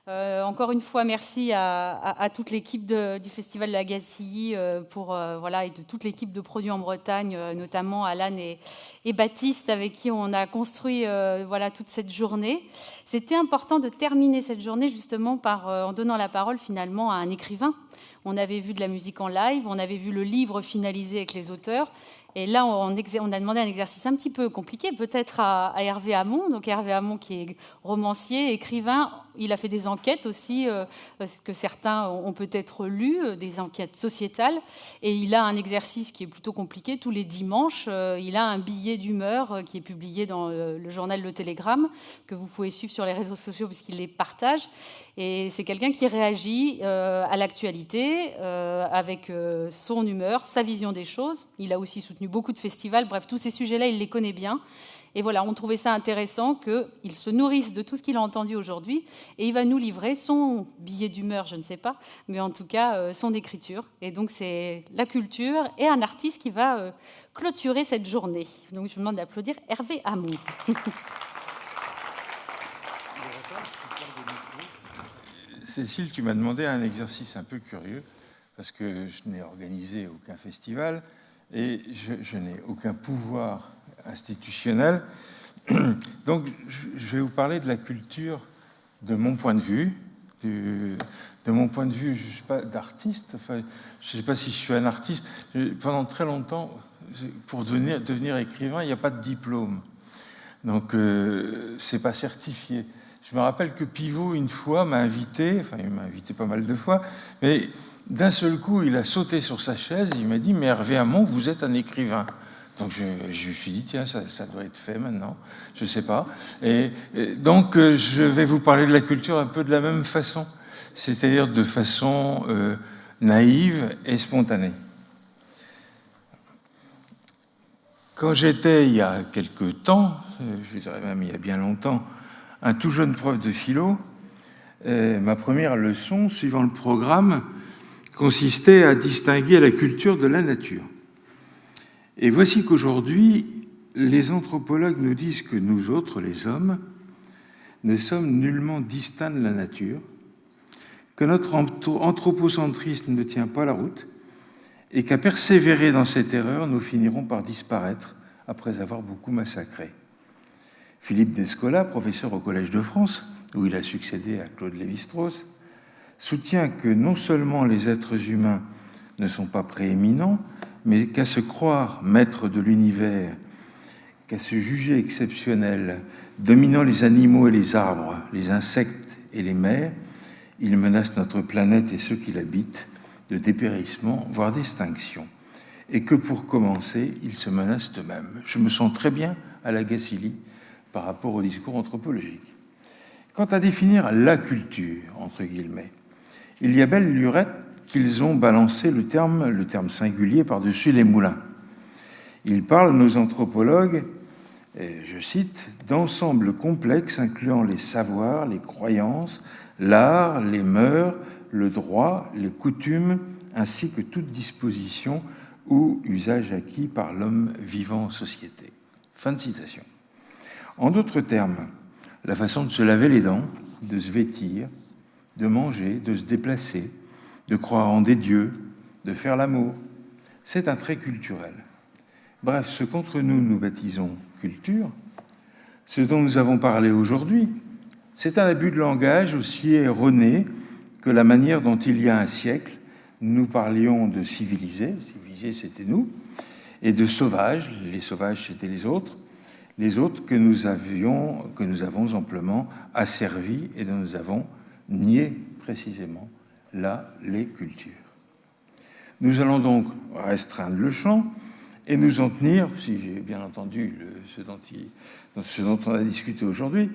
Encore une fois, merci à toute l'équipe du Festival de la Gacilly voilà, et de toute l'équipe de Produits en Bretagne, notamment Alan et Baptiste, avec qui on a construit voilà, toute cette journée. C'était important de terminer cette journée justement en donnant la parole finalement à un écrivain. On avait vu de la musique en live, on avait vu le livre finalisé avec les auteurs. Et là, on a demandé un exercice un petit peu compliqué, peut-être à Hervé Hamon. Donc Hervé Hamon, qui est romancier, écrivain, il a fait des enquêtes aussi, que certains ont peut-être lu, des enquêtes sociétales. Et il a un exercice qui est plutôt compliqué. Tous les dimanches, il a un billet d'humeur qui est publié dans le journal Le Télégramme, que vous pouvez suivre sur les réseaux sociaux puisqu'il les partage. Et c'est quelqu'un qui réagit à l'actualité avec son humeur, sa vision des choses. Il a aussi soutenu beaucoup de festivals. Bref, tous ces sujets-là, il les connaît bien. Et voilà, on trouvait ça intéressant qu'il se nourrisse de tout ce qu'il a entendu aujourd'hui. Et il va nous livrer son billet d'humeur, je ne sais pas, mais en tout cas, son écriture. Et donc, c'est la culture et un artiste qui va clôturer cette journée. Donc, je vous demande d'applaudir Hervé Hamon. Cécile, tu m'as demandé un exercice un peu curieux, parce que je n'ai organisé aucun festival et je n'ai aucun pouvoir institutionnel. Donc, je vais vous parler de la culture de mon point de vue, de mon point de vue, je ne suis pas d'artiste, enfin, je ne sais pas si je suis un artiste. Pendant très longtemps, pour devenir écrivain, il n'y a pas de diplôme. Donc, c'est pas certifié. Je me rappelle que Pivot, une fois, m'a invité, enfin, il m'a invité pas mal de fois, mais d'un seul coup, il a sauté sur sa chaise, il m'a dit « Mais Hervé Hamon, vous êtes un écrivain ». Donc, je me suis dit « Tiens, ça doit être fait maintenant, je ne sais pas ». Et donc, je vais vous parler de la culture un peu de la même façon, c'est-à-dire de façon naïve et spontanée. Quand j'étais, il y a quelque temps, je dirais même il y a bien longtemps, un tout jeune prof de philo, ma première leçon, suivant le programme, consistait à distinguer la culture de la nature. Et voici qu'aujourd'hui, les anthropologues nous disent que nous autres, les hommes, ne sommes nullement distincts de la nature, que notre anthropocentrisme ne tient pas la route, et qu'à persévérer dans cette erreur, nous finirons par disparaître après avoir beaucoup massacré. Philippe Descola, professeur au Collège de France, où il a succédé à Claude Lévi-Strauss, soutient que non seulement les êtres humains ne sont pas prééminents, mais qu'à se croire maître de l'univers, qu'à se juger exceptionnel, dominant les animaux et les arbres, les insectes et les mers, il menace notre planète et ceux qui l'habitent de dépérissement, voire d'extinction. Et que pour commencer, ils se menacent eux-mêmes. Je me sens très bien à la Gacilly par rapport au discours anthropologique. Quant à définir la culture, entre guillemets, il y a belle lurette qu'ils ont balancé le terme singulier par-dessus les moulins. Ils parlent, nos anthropologues, et je cite, d'ensemble complexe incluant les savoirs, les croyances, l'art, les mœurs, le droit, les coutumes, ainsi que toute disposition ou usage acquis par l'homme vivant en société. Fin de citation. En d'autres termes, la façon de se laver les dents, de se vêtir, de manger, de se déplacer, de croire en des dieux, de faire l'amour, c'est un trait culturel. Bref, ce qu'entre nous, nous baptisons culture, ce dont nous avons parlé aujourd'hui, c'est un abus de langage aussi erroné que la manière dont il y a un siècle, nous parlions de civilisés, civilisés c'était nous, et de sauvages, les sauvages c'était les autres que nous avons amplement asservis et dont nous avons nié précisément là les cultures. Nous allons donc restreindre le champ et nous en tenir, si j'ai bien entendu ce dont on a discuté aujourd'hui,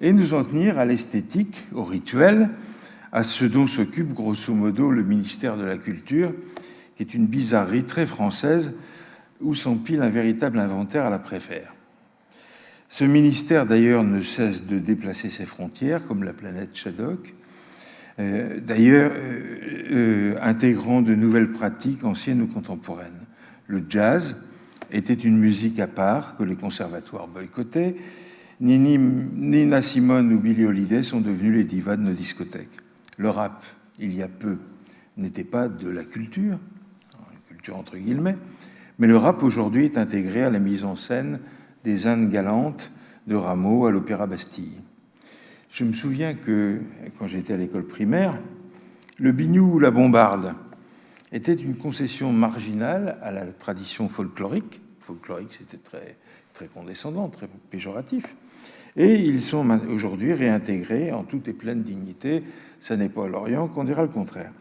et nous en tenir à l'esthétique, au rituel, à ce dont s'occupe grosso modo le ministère de la Culture, qui est une bizarrerie très française où s'empile un véritable inventaire à la préfère. Ce ministère, d'ailleurs, ne cesse de déplacer ses frontières, comme la planète Shadok, intégrant de nouvelles pratiques anciennes ou contemporaines. Le jazz était une musique à part que les conservatoires boycottaient, Nina Simone ou Billie Holiday sont devenus les divas de nos discothèques. Le rap, il y a peu, n'était pas de la culture entre guillemets, mais le rap aujourd'hui est intégré à la mise en scène des Indes galantes de Rameau à l'Opéra Bastille. Je me souviens que, quand j'étais à l'école primaire, le biniou ou la bombarde était une concession marginale à la tradition folklorique. Folklorique, c'était très, très condescendant, très péjoratif. Et ils sont aujourd'hui réintégrés en toute et pleine dignité. Ça n'est pas à l'Orient qu'on dira le contraire.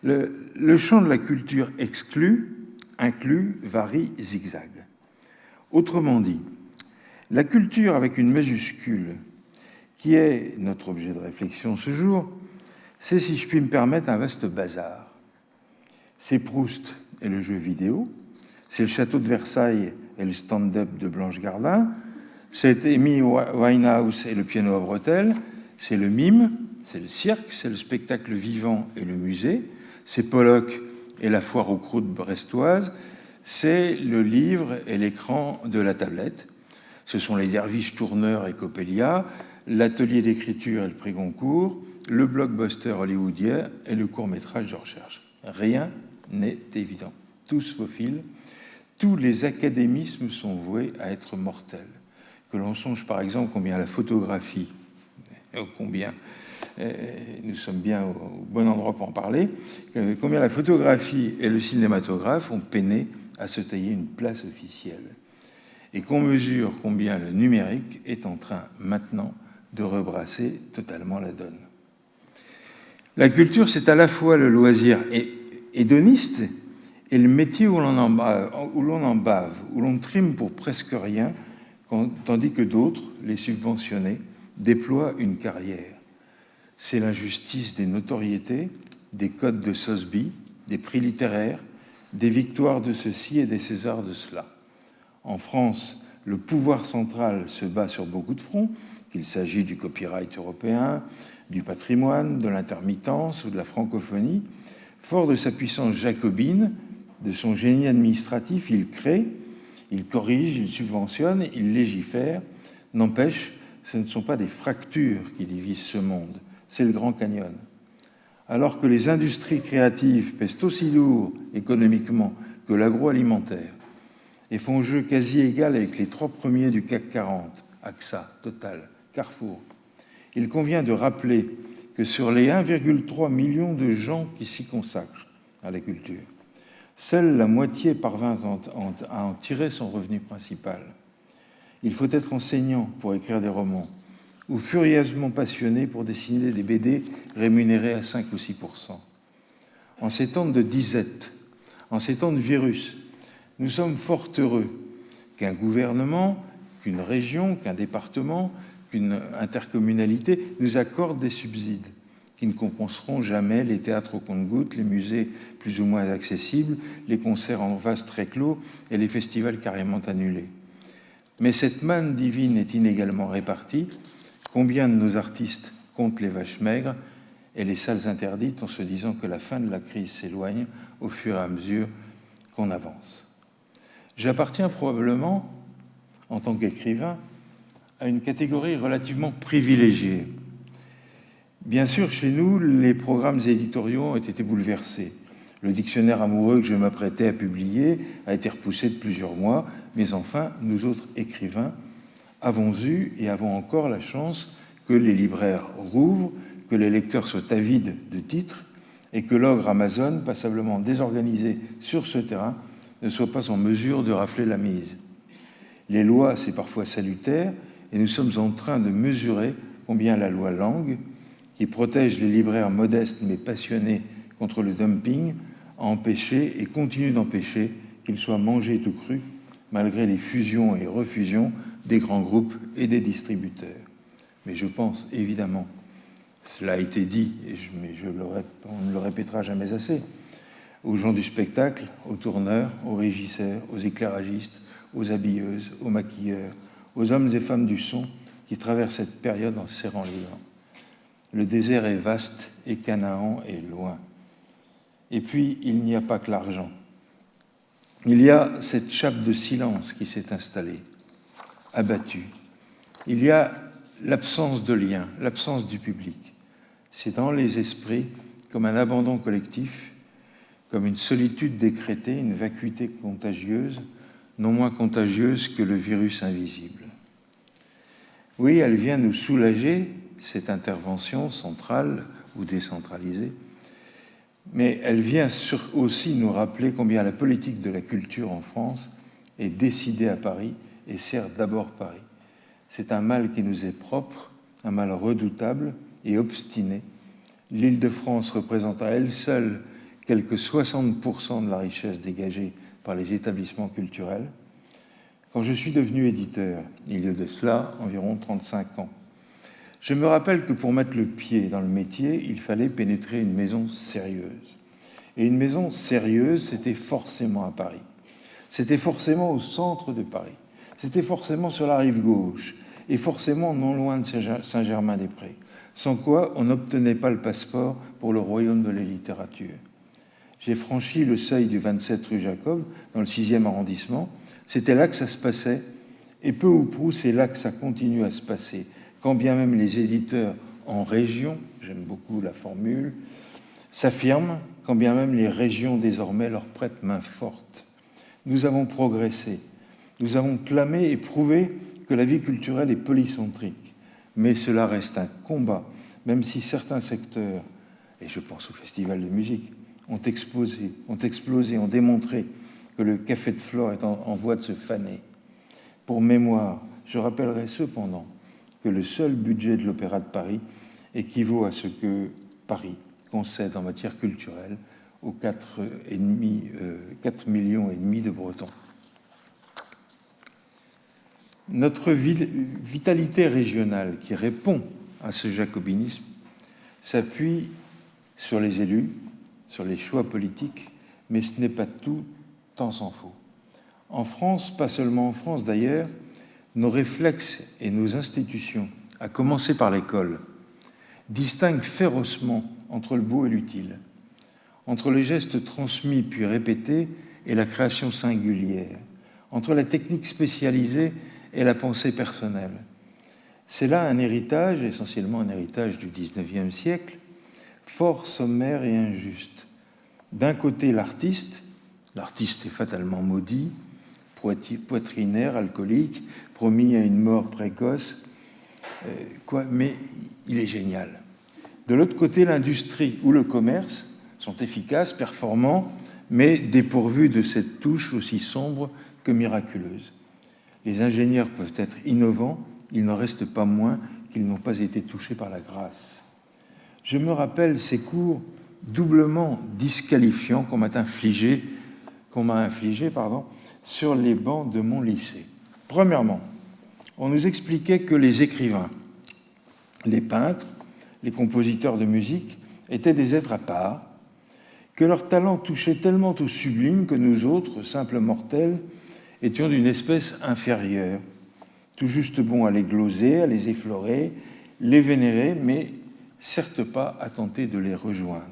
Le champ de la culture exclu, inclus, varie, zigzag. Autrement dit, la culture avec une majuscule, qui est notre objet de réflexion ce jour, c'est, si je puis me permettre, un vaste bazar. C'est Proust et le jeu vidéo, c'est le château de Versailles et le stand-up de Blanche Gardin, c'est Amy Winehouse et le piano à bretelles, c'est le mime, c'est le cirque, c'est le spectacle vivant et le musée, c'est Pollock et la foire aux croûtes brestoises, c'est le livre et l'écran de la tablette. Ce sont les derviches tourneurs et Coppelia, l'atelier d'écriture et le prix Goncourt, le blockbuster hollywoodien et le court-métrage de recherche. Rien n'est évident. Tous faux-fils, tous les académismes sont voués à être mortels. Que l'on songe par exemple combien la photographie, combien nous sommes bien au bon endroit pour en parler, combien la photographie et le cinématographe ont peiné à se tailler une place officielle. Et qu'on mesure combien le numérique est en train maintenant de rebrasser totalement la donne. La culture, c'est à la fois le loisir hédoniste et le métier où l'on en bave, où l'on trime pour presque rien, tandis que d'autres, les subventionnés, déploient une carrière. C'est l'injustice des notoriétés, des codes de Sosby, des prix littéraires, des victoires de ceci et des Césars de cela. En France, le pouvoir central se bat sur beaucoup de fronts, qu'il s'agit du copyright européen, du patrimoine, de l'intermittence ou de la francophonie. Fort de sa puissance jacobine, de son génie administratif, il crée, il corrige, il subventionne, il légifère. N'empêche, ce ne sont pas des fractures qui divisent ce monde, c'est le Grand Canyon. Alors que les industries créatives pèsent aussi lourd économiquement que l'agroalimentaire et font jeu quasi égal avec les 3 premiers du CAC 40, AXA, Total, Carrefour, il convient de rappeler que sur les 1,3 million de gens qui s'y consacrent à la culture, seule la moitié parvint à en tirer son revenu principal. Il faut être enseignant pour écrire des romans ou furieusement passionné pour dessiner des BD rémunérés à 5 ou 6%. En ces temps de disette, en ces temps de virus, nous sommes fort heureux qu'un gouvernement, qu'une région, qu'un département, qu'une intercommunalité nous accorde des subsides qui ne compenseront jamais les théâtres au compte-gouttes, les musées plus ou moins accessibles, les concerts en vase très clos et les festivals carrément annulés. Mais cette manne divine est inégalement répartie. Combien de nos artistes comptent les vaches maigres et les salles interdites en se disant que la fin de la crise s'éloigne au fur et à mesure qu'on avance. J'appartiens probablement, en tant qu'écrivain, à une catégorie relativement privilégiée. Bien sûr, chez nous, les programmes éditoriaux ont été bouleversés. Le dictionnaire amoureux que je m'apprêtais à publier a été repoussé de plusieurs mois, mais enfin, nous autres écrivains avons eu et avons encore la chance que les libraires rouvrent, que les lecteurs soient avides de titres et que l'ogre Amazon, passablement désorganisé sur ce terrain, ne soit pas en mesure de rafler la mise. Les lois, c'est parfois salutaire, et nous sommes en train de mesurer combien la loi Langue, qui protège les libraires modestes mais passionnés contre le dumping, a empêché et continue d'empêcher qu'ils soient mangés tout crus, malgré les fusions et refusions des grands groupes et des distributeurs. Mais je pense évidemment, cela a été dit, mais on ne le répétera jamais assez, aux gens du spectacle, aux tourneurs, aux régisseurs, aux éclairagistes, aux habilleuses, aux maquilleurs, aux hommes et femmes du son qui traversent cette période en serrant les dents. Le désert est vaste et Canaan est loin. Et puis, il n'y a pas que l'argent. Il y a cette chape de silence qui s'est installée, abattue, il y a l'absence de lien, l'absence du public. C'est dans les esprits comme un abandon collectif, comme une solitude décrétée, une vacuité contagieuse, non moins contagieuse que le virus invisible. Oui, elle vient nous soulager, cette intervention centrale ou décentralisée, mais elle vient aussi nous rappeler combien la politique de la culture en France est décidée à Paris et sert d'abord Paris. C'est un mal qui nous est propre, un mal redoutable et obstiné. L'Île-de-France représente à elle seule quelques 60% de la richesse dégagée par les établissements culturels. Quand je suis devenu éditeur, il y a de cela environ 35 ans, je me rappelle que pour mettre le pied dans le métier, il fallait pénétrer une maison sérieuse. Et une maison sérieuse, c'était forcément à Paris. C'était forcément au centre de Paris. C'était forcément sur la rive gauche et forcément non loin de Saint-Germain-des-Prés, sans quoi on n'obtenait pas le passeport pour le royaume de la littérature. J'ai franchi le seuil du 27 rue Jacob, dans le 6e arrondissement. C'était là que ça se passait, et peu ou prou, c'est là que ça continue à se passer, quand bien même les éditeurs en région, j'aime beaucoup la formule, s'affirment, quand bien même les régions désormais leur prêtent main forte. Nous avons progressé, nous avons clamé et prouvé que la vie culturelle est polycentrique, mais cela reste un combat, même si certains secteurs, et je pense au festival de musique, ont explosé, ont démontré que le café de Flore est en voie de se faner. Pour mémoire, je rappellerai cependant que le seul budget de l'Opéra de Paris équivaut à ce que Paris concède en matière culturelle aux 4,5 millions de Bretons. Notre vitalité régionale qui répond à ce jacobinisme s'appuie sur les élus, sur les choix politiques, mais ce n'est pas tout, tant s'en faut. En France, pas seulement en France d'ailleurs, nos réflexes et nos institutions, à commencer par l'école, distinguent férocement entre le beau et l'utile, entre les gestes transmis puis répétés et la création singulière, entre la technique spécialisée et la pensée personnelle. C'est là un héritage, essentiellement un héritage du XIXe siècle, fort sommaire et injuste. D'un côté, l'artiste est fatalement maudit, poitrinaire, alcoolique, promis à une mort précoce, mais il est génial. De l'autre côté, l'industrie ou le commerce sont efficaces, performants, mais dépourvus de cette touche aussi sombre que miraculeuse. Les ingénieurs peuvent être innovants, il n'en reste pas moins qu'ils n'ont pas été touchés par la grâce. Je me rappelle ces cours doublement disqualifiants qu'on m'a infligés sur les bancs de mon lycée. Premièrement, on nous expliquait que les écrivains, les peintres, les compositeurs de musique étaient des êtres à part, que leur talent touchait tellement au sublime que nous autres, simples mortels, étions d'une espèce inférieure, tout juste bons à les gloser, à les effleurer, les vénérer, mais certes pas à tenter de les rejoindre.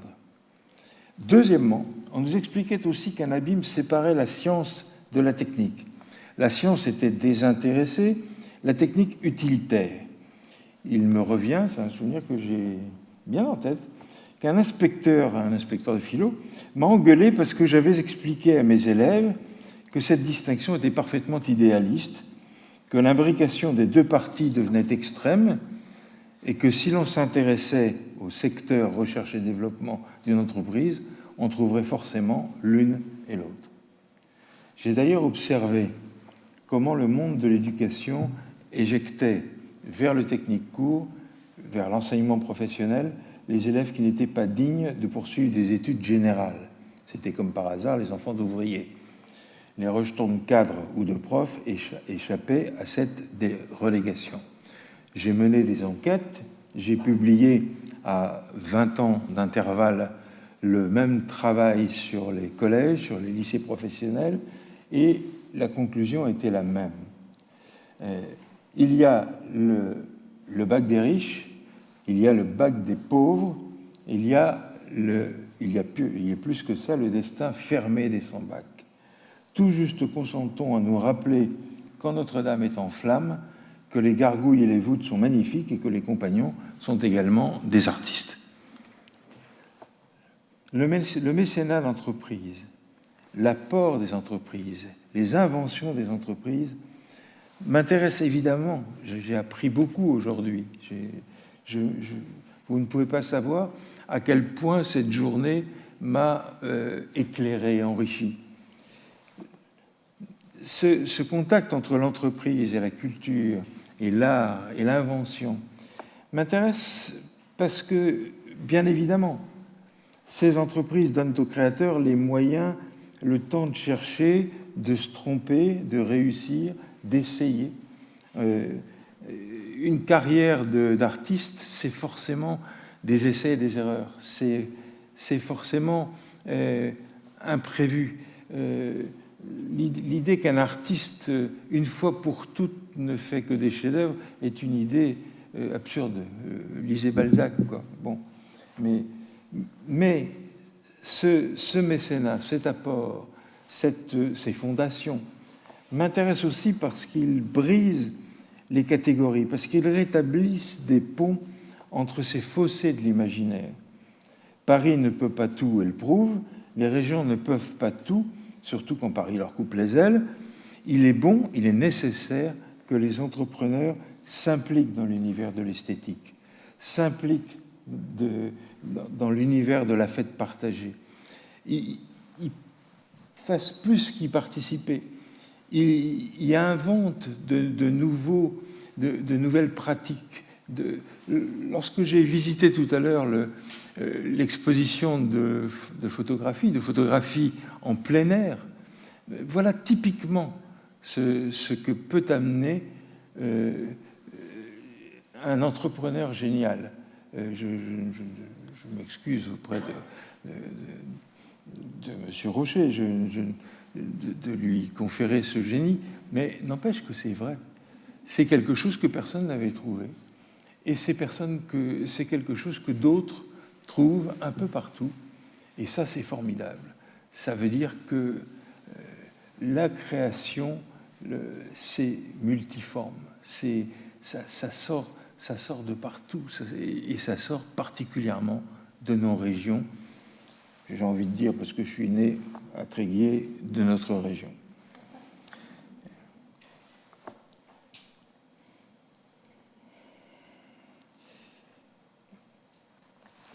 Deuxièmement, on nous expliquait aussi qu'un abîme séparait la science de la technique. La science était désintéressée, la technique utilitaire. Il me revient, c'est un souvenir que j'ai bien en tête, qu'un inspecteur de philo, m'a engueulé parce que j'avais expliqué à mes élèves que cette distinction était parfaitement idéaliste, que l'imbrication des deux parties devenait extrême et que si l'on s'intéressait au secteur recherche et développement d'une entreprise, on trouverait forcément l'une et l'autre. J'ai d'ailleurs observé comment le monde de l'éducation éjectait vers le technique court, vers l'enseignement professionnel, les élèves qui n'étaient pas dignes de poursuivre des études générales. C'était comme par hasard les enfants d'ouvriers. Les rejetons de cadres ou de profs échappaient à cette relégation. J'ai mené des enquêtes, j'ai publié à 20 ans d'intervalle le même travail sur les collèges, sur les lycées professionnels, et la conclusion était la même. Il y a le bac des riches, il y a le bac des pauvres, il y a plus que ça, le destin fermé des sans-bac. Tout juste consentons à nous rappeler, quand Notre-Dame est en flammes, que les gargouilles et les voûtes sont magnifiques et que les compagnons sont également des artistes. Le mécénat d'entreprise, l'apport des entreprises, les inventions des entreprises m'intéressent évidemment. J'ai appris beaucoup aujourd'hui. Vous ne pouvez pas savoir à quel point cette journée m'a éclairé, enrichi. Ce contact entre l'entreprise et la culture, et l'art, et l'invention, m'intéresse parce que, bien évidemment, ces entreprises donnent aux créateurs les moyens, le temps de chercher, de se tromper, de réussir, d'essayer. Une carrière d'artiste, c'est forcément des essais et des erreurs. C'est forcément imprévu. L'idée qu'un artiste, une fois pour toutes, ne fait que des chefs-d'œuvre est une idée absurde. Lisez Balzac, quoi. Bon. Mais ce mécénat, cet apport, ces fondations, m'intéressent aussi parce qu'ils brisent les catégories, parce qu'ils rétablissent des ponts entre ces fossés de l'imaginaire. Paris ne peut pas tout, elle prouve. Les régions ne peuvent pas tout, surtout quand Paris leur coupe les ailes. Il est bon, il est nécessaire que les entrepreneurs s'impliquent dans l'univers de l'esthétique, s'impliquent dans l'univers de la fête partagée. Ils fassent plus qu'y participer. Ils inventent de nouvelles pratiques. Lorsque j'ai visité tout à l'heure l'exposition de photographie en plein air, voilà typiquement ce que peut amener un entrepreneur génial. Je m'excuse auprès de M. Rocher de lui conférer ce génie, mais n'empêche que c'est vrai. C'est quelque chose que personne n'avait trouvé. Et c'est quelque chose que d'autres trouvent un peu partout. Et ça, c'est formidable. Ça veut dire que la création, c'est multiforme. Ça sort de partout. Et ça sort particulièrement de nos régions. J'ai envie de dire, parce que je suis né à Tréguier, de notre région.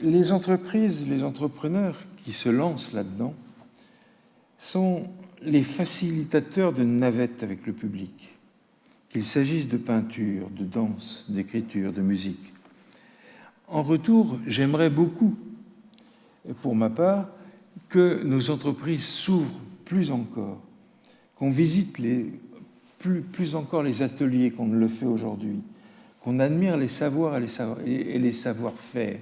Les entreprises, les entrepreneurs qui se lancent là-dedans sont les facilitateurs de navettes avec le public, qu'il s'agisse de peinture, de danse, d'écriture, de musique. En retour, j'aimerais beaucoup, pour ma part, que nos entreprises s'ouvrent plus encore, qu'on visite plus encore les ateliers qu'on ne le fait aujourd'hui, qu'on admire les savoirs et les savoir-faire,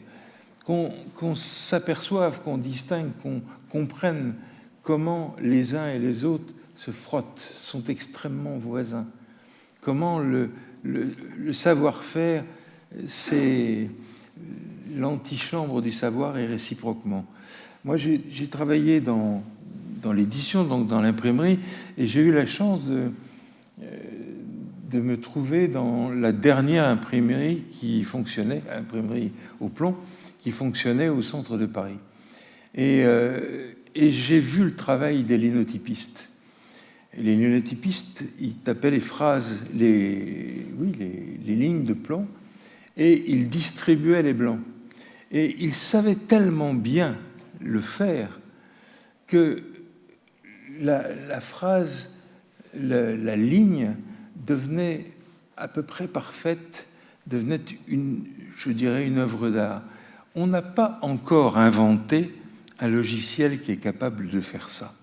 qu'on s'aperçoive, qu'on distingue, qu'on comprenne comment les uns et les autres se frottent, sont extrêmement voisins, comment le savoir-faire, c'est l'antichambre du savoir et réciproquement. Moi, j'ai travaillé dans l'édition, donc dans l'imprimerie, et j'ai eu la chance de me trouver dans la dernière imprimerie qui fonctionnait, imprimerie au plomb, qui fonctionnait au centre de Paris. Et j'ai vu le travail des linotypistes. Et les linotypistes, ils tapaient les phrases, les lignes de plomb, et ils distribuaient les blancs. Et ils savaient tellement bien le faire que la phrase, la ligne devenait à peu près parfaite, devenait je dirais, une œuvre d'art. On n'a pas encore inventé un logiciel qui est capable de faire ça.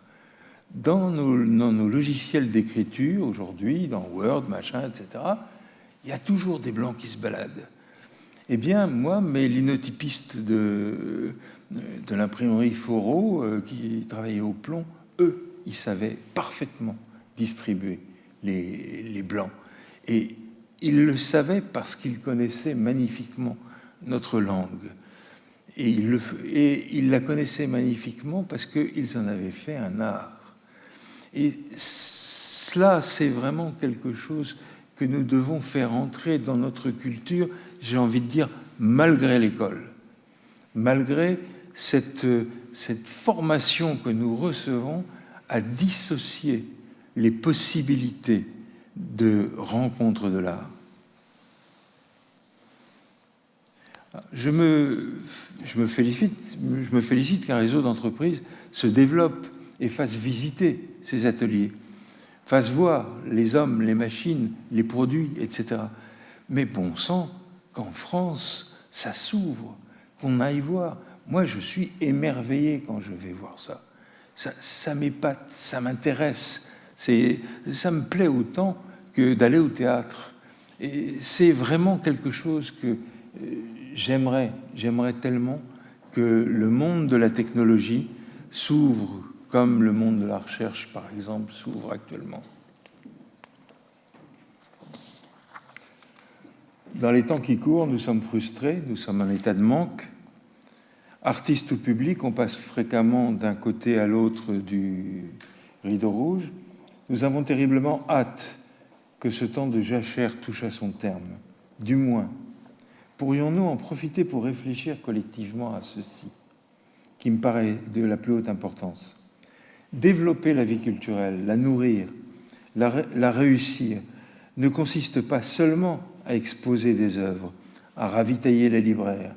Dans nos logiciels d'écriture, aujourd'hui, dans Word, machin, etc., il y a toujours des blancs qui se baladent. Eh bien, moi, mes linotypistes de l'imprimerie Foreau, qui travaillaient au plomb, eux, ils savaient parfaitement distribuer les blancs. Et ils le savaient parce qu'ils connaissaient magnifiquement notre langue. Et ils la connaissaient magnifiquement parce qu'ils en avaient fait un art. Et cela, c'est vraiment quelque chose que nous devons faire entrer dans notre culture, j'ai envie de dire, malgré l'école, malgré cette formation que nous recevons à dissocier les possibilités de rencontre de l'art. Je me félicite qu'un réseau d'entreprises se développe et fasse visiter ces ateliers, fasse voir les hommes, les machines, les produits, etc. Mais bon sang, qu'en France, ça s'ouvre, qu'on aille voir. Moi, je suis émerveillé quand je vais voir ça. Ça m'épate, ça m'intéresse. Ça me plaît autant que d'aller au théâtre. Et c'est vraiment quelque chose que j'aimerais tellement que le monde de la technologie s'ouvre comme le monde de la recherche, par exemple, s'ouvre actuellement. Dans les temps qui courent, nous sommes frustrés, nous sommes en état de manque. Artistes ou publics, on passe fréquemment d'un côté à l'autre du rideau rouge. Nous avons terriblement hâte que ce temps de jachère touche à son terme. Du moins, pourrions-nous en profiter pour réfléchir collectivement à ceci, qui me paraît de la plus haute importance. Développer la vie culturelle, la nourrir, la réussir, ne consiste pas seulement à exposer des œuvres, à ravitailler les libraires,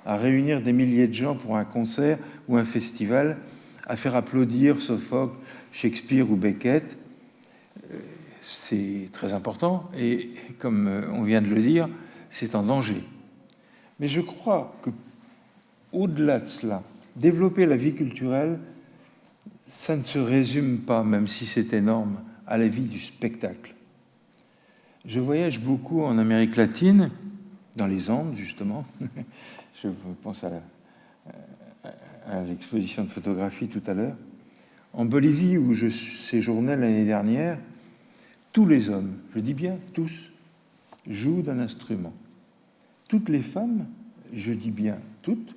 à réunir des milliers de gens pour un concert ou un festival, à faire applaudir Sophocle, Shakespeare ou Beckett. C'est très important et, comme on vient de le dire, c'est en danger. Mais je crois que, au-delà de cela, développer la vie culturelle, ça ne se résume pas, même si c'est énorme, à la vie du spectacle. Je voyage beaucoup en Amérique latine, dans les Andes, justement. Je pense à l'exposition de photographie tout à l'heure. En Bolivie, où je séjournais l'année dernière, tous les hommes, je dis bien tous, jouent d'un instrument. Toutes les femmes, je dis bien toutes,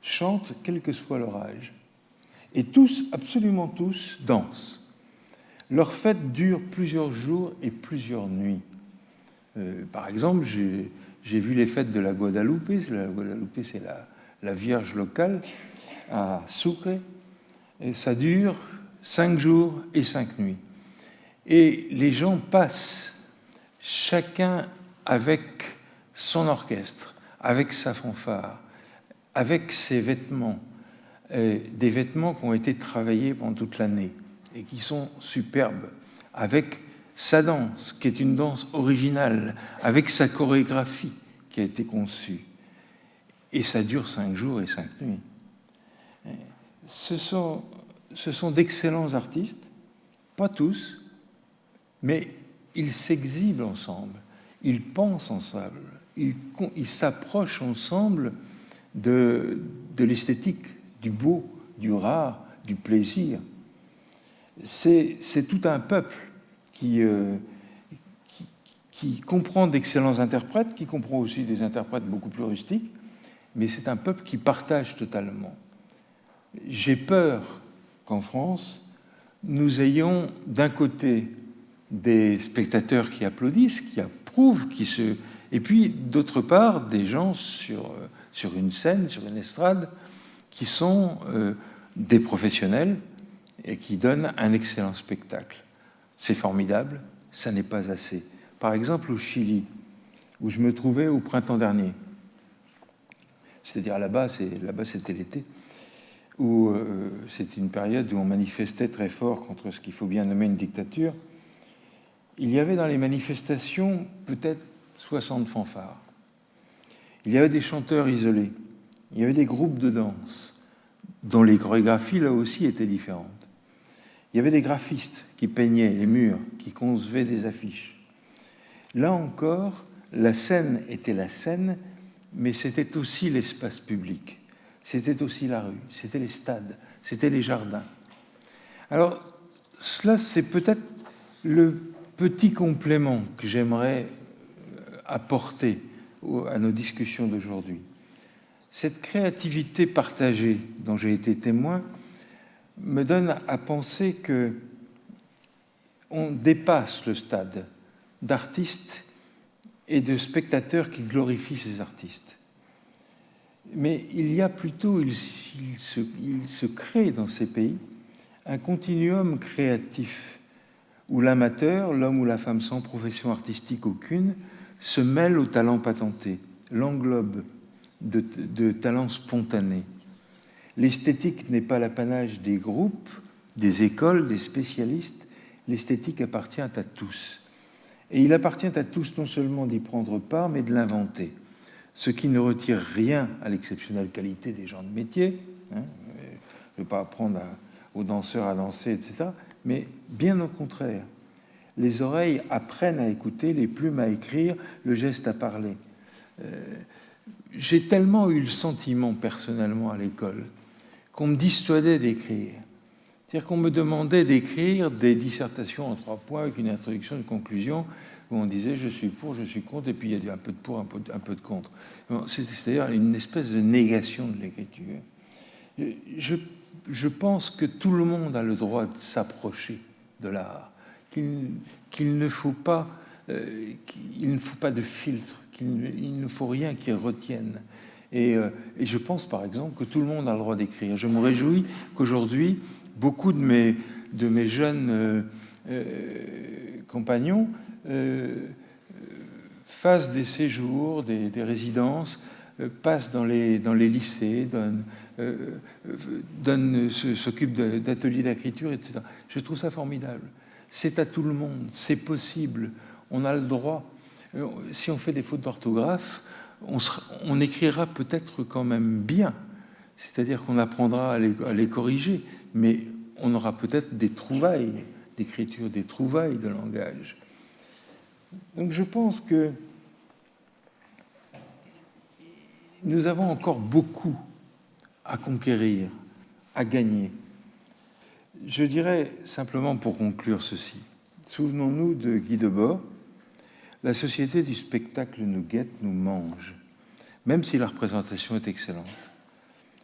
chantent quel que soit leur âge. Et tous, absolument tous, dansent. Leur fête dure plusieurs jours et plusieurs nuits. Par exemple, j'ai vu les fêtes de la Guadalupe. La Guadalupe, c'est la Vierge locale à Sucre. Et ça dure 5 jours et 5 nuits. Et les gens passent, chacun avec son orchestre, avec sa fanfare, avec ses vêtements, des vêtements qui ont été travaillés pendant toute l'année et qui sont superbes, avec sa danse, qui est une danse originale, avec sa chorégraphie qui a été conçue. Et ça dure 5 jours et 5 nuits. Ce sont d'excellents artistes, pas tous, mais ils s'exhibent ensemble, ils pensent ensemble, ils s'approchent ensemble de l'esthétique, du beau, du rare, du plaisir. C'est tout un peuple qui comprend d'excellents interprètes, qui comprend aussi des interprètes beaucoup plus rustiques, mais c'est un peuple qui partage totalement. J'ai peur qu'en France, nous ayons d'un côté des spectateurs qui applaudissent, qui approuvent, et puis d'autre part des gens sur une scène, sur une estrade, qui sont des professionnels et qui donnent un excellent spectacle. C'est formidable, ça n'est pas assez. Par exemple, au Chili, où je me trouvais au printemps dernier, c'est-à-dire là-bas c'était l'été, où c'était une période où on manifestait très fort contre ce qu'il faut bien nommer une dictature. Il y avait dans les manifestations peut-être 60 fanfares. Il y avait des chanteurs isolés. Il y avait des groupes de danse dont les chorégraphies, là aussi, étaient différentes. Il y avait des graphistes qui peignaient les murs, qui concevaient des affiches. Là encore, la scène était la scène, mais c'était aussi l'espace public. C'était aussi la rue, c'était les stades, c'était les jardins. Alors, cela, c'est peut-être le petit complément que j'aimerais apporter à nos discussions d'aujourd'hui. Cette créativité partagée dont j'ai été témoin me donne à penser que on dépasse le stade d'artistes et de spectateurs qui glorifient ces artistes. Mais il y a plutôt, il se crée dans ces pays un continuum créatif où l'amateur, l'homme ou la femme sans profession artistique aucune, se mêle au talent patenté, l'englobe de talents spontanés. L'esthétique n'est pas l'apanage des groupes, des écoles, des spécialistes. L'esthétique appartient à tous. Et il appartient à tous non seulement d'y prendre part, mais de l'inventer. Ce qui ne retire rien à l'exceptionnelle qualité des gens de métier. Je ne vais pas apprendre aux danseurs à danser, etc. Mais bien au contraire. Les oreilles apprennent à écouter, les plumes à écrire, le geste à parler. J'ai tellement eu le sentiment personnellement à l'école qu'on me dissuadait d'écrire. C'est-à-dire qu'on me demandait d'écrire des dissertations en 3 points avec une introduction, une conclusion, où on disait je suis pour, je suis contre, et puis il y a un peu de pour, un peu de contre. C'est-à-dire une espèce de négation de l'écriture. Je pense que tout le monde a le droit de s'approcher de l'art, qu'il ne faut pas de filtre, il ne faut rien qui retienne. Et je pense, par exemple, que tout le monde a le droit d'écrire. Je me réjouis qu'aujourd'hui, beaucoup de mes jeunes compagnons fassent des séjours, des résidences, passent dans les lycées, s'occupent d'ateliers d'écriture, etc. Je trouve ça formidable. C'est à tout le monde, c'est possible, on a le droit. Si on fait des fautes d'orthographe, on écrira peut-être quand même bien, c'est-à-dire qu'on apprendra à les corriger, mais on aura peut-être des trouvailles d'écriture, des trouvailles de langage. Donc je pense que nous avons encore beaucoup à conquérir, à gagner. Je dirais simplement pour conclure ceci. Souvenons-nous de Guy Debord. La société du spectacle nous guette, nous mange, même si la représentation est excellente.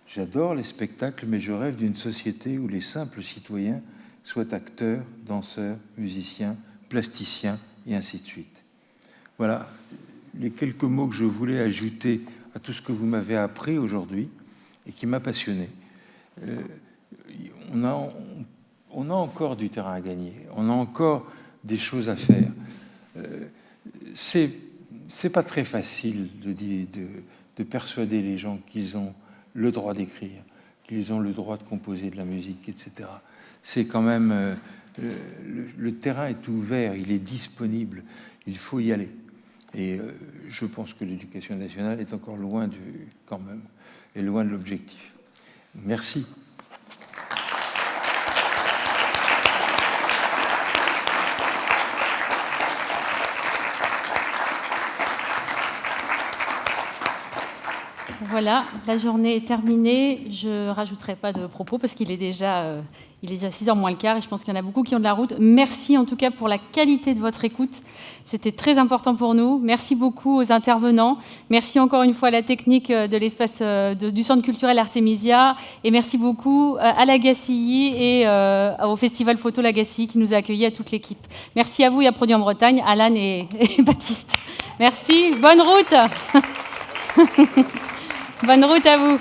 J'adore les spectacles, mais je rêve d'une société où les simples citoyens soient acteurs, danseurs, musiciens, plasticiens, et ainsi de suite. Voilà les quelques mots que je voulais ajouter à tout ce que vous m'avez appris aujourd'hui et qui m'a passionné. On a encore du terrain à gagner, on a encore des choses à faire. C'est pas très facile de persuader les gens qu'ils ont le droit d'écrire, qu'ils ont le droit de composer de la musique, etc. C'est quand même... le terrain est ouvert, il est disponible, il faut y aller. Et je pense que l'éducation nationale est encore loin quand même, est loin de l'objectif. Merci. Voilà, la journée est terminée. Je ne rajouterai pas de propos parce qu'il est déjà 6h moins le quart et je pense qu'il y en a beaucoup qui ont de la route. Merci en tout cas pour la qualité de votre écoute. C'était très important pour nous. Merci beaucoup aux intervenants. Merci encore une fois à la technique de l'espace du Centre culturel Artemisia. Et merci beaucoup à la GACI et au Festival Photo La GACI qui nous a accueillis, à toute l'équipe. Merci à vous et à Produits en Bretagne, Alan et Baptiste. Merci, bonne route. Bonne route à vous.